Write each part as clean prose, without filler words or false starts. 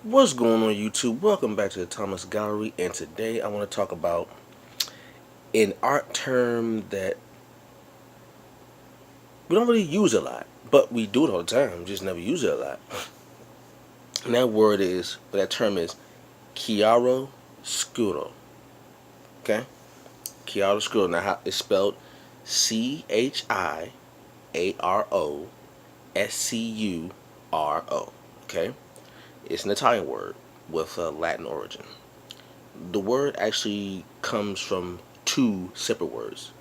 What's going on YouTube? Welcome back to the Thomas Gallery, and today I want to talk about an art term that we don't really use a lot, but we do it all the time, just never use it a lot. And that term is chiaroscuro. Okay? Chiaroscuro. Now how it's spelled Chiaroscuro. Okay? It's an Italian word with a Latin origin. The word actually comes from two separate words.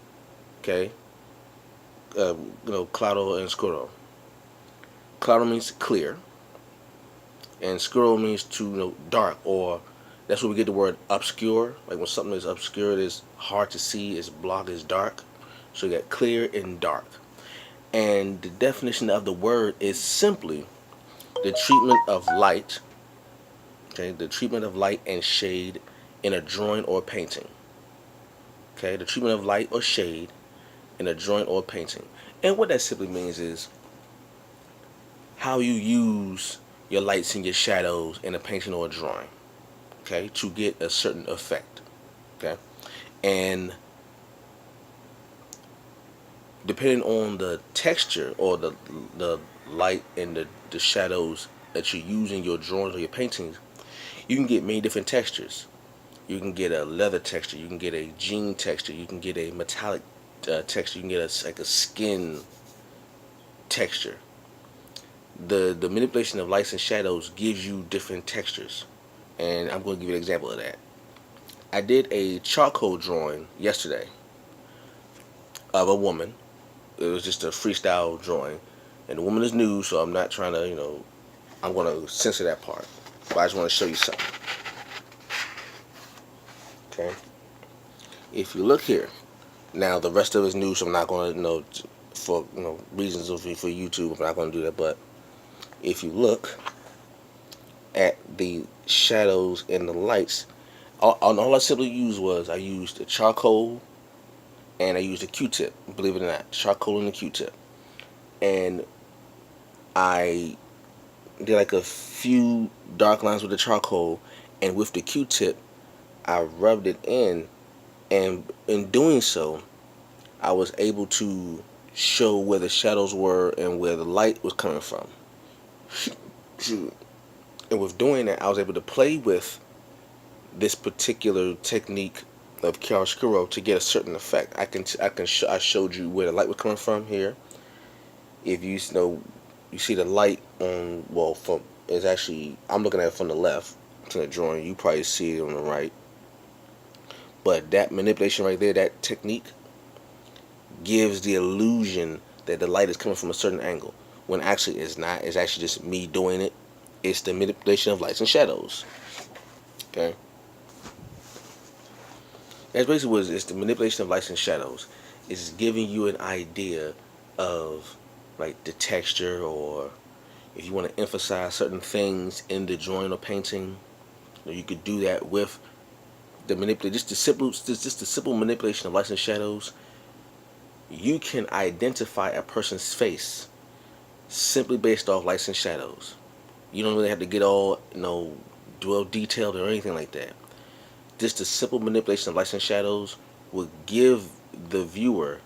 Okay, claro and scuro. Claro means clear, and scuro means to dark, or that's where we get the word obscure. Like when something is obscure, it is hard to see, it's blocked, it's dark. So you got clear and dark. And the definition of the word is simply the treatment of light. Okay, the treatment of light and shade in a drawing or painting. Okay, the treatment of light or shade in a drawing or painting. And what that simply means is how you use your lights and your shadows in a painting or a drawing, okay, to get a certain effect, okay? And depending on the texture or the light and the shadows that you use in your drawings or your paintings, you can get many different textures. You can get a leather texture, you can get a jean texture, you can get a metallic texture, you can get like a skin texture. The manipulation of lights and shadows gives you different textures, and I'm going to give you an example of that. I did a charcoal drawing yesterday of a woman. It was just a freestyle drawing, and the woman is nude, so I'm not trying to, I'm going to censor that part, but I just want to show you something. Okay, if you look here, now the rest of it is nude, so I'm not going to, for reasons for YouTube, I'm not going to do that. But if you look at the shadows and the lights, all I simply used was I used a charcoal and I used a Q-tip. Believe it or not, charcoal and a Q-tip, and I did like a few dark lines with the charcoal, and with the Q-tip, I rubbed it in, and in doing so, I was able to show where the shadows were and where the light was coming from. And with doing that, I was able to play with this particular technique of chiaroscuro to get a certain effect. I showed you where the light was coming from here. If you see the light on, well, from is actually, I'm looking at it from the left to the drawing. You probably see it on the right, but that manipulation right there, that technique, gives the illusion that the light is coming from a certain angle, when actually it's not. It's actually just me doing it. It's the manipulation of lights and shadows. Okay. That's basically what it is. It's the manipulation of lights and shadows. It's giving you an idea of like the texture, or if you want to emphasize certain things in the drawing or painting, you could do that with the manipulate. Just the simple manipulation of lights and shadows. You can identify a person's face simply based off lights and shadows. You don't really have to get all dwell detailed or anything like that. Just the simple manipulation of lights and shadows will give the viewer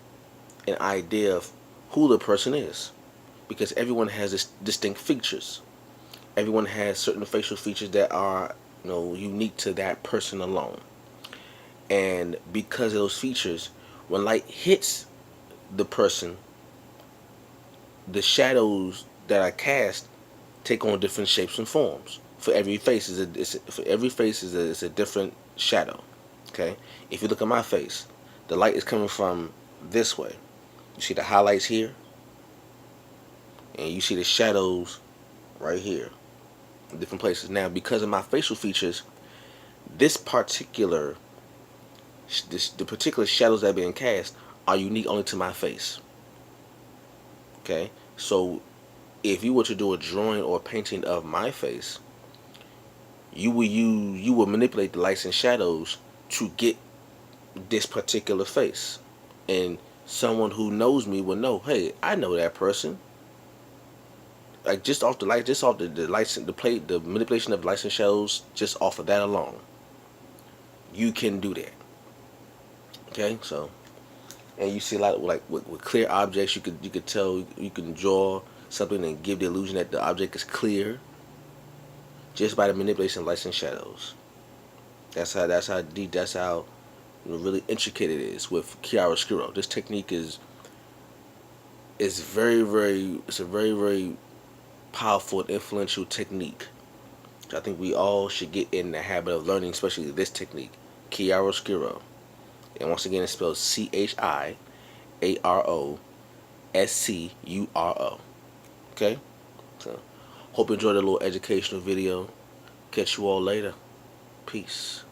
an idea of who the person is, because everyone has distinct features. Everyone has certain facial features that are unique to that person alone, and because of those features, when light hits the person, the shadows that are cast take on different shapes and forms. For every face is a different shadow. Okay, if you look at my face, the light is coming from this way. You see the highlights here, and you see the shadows right here in different places. Now, because of my facial features, the particular shadows that are being cast are unique only to my face. Okay, so if you were to do a drawing or a painting of my face, you will manipulate the lights and shadows to get this particular face, and someone who knows me will know, hey, I know that person. like just off the light, just off the license, the manipulation of license shadows, just off of that alone, you can do that. Okay, so and you see a lot of, like with clear objects, you could tell, you can draw something and give the illusion that the object is clear just by the manipulation of lights and shadows. That's how deep, that's how really intricate it is with chiaroscuro. This technique is it's a very powerful and influential technique. I think we all should get in the habit of learning, especially this technique, chiaroscuro. And once again, it's spelled Chiaroscuro. Okay? So, hope you enjoyed the little educational video. Catch you all later. Peace.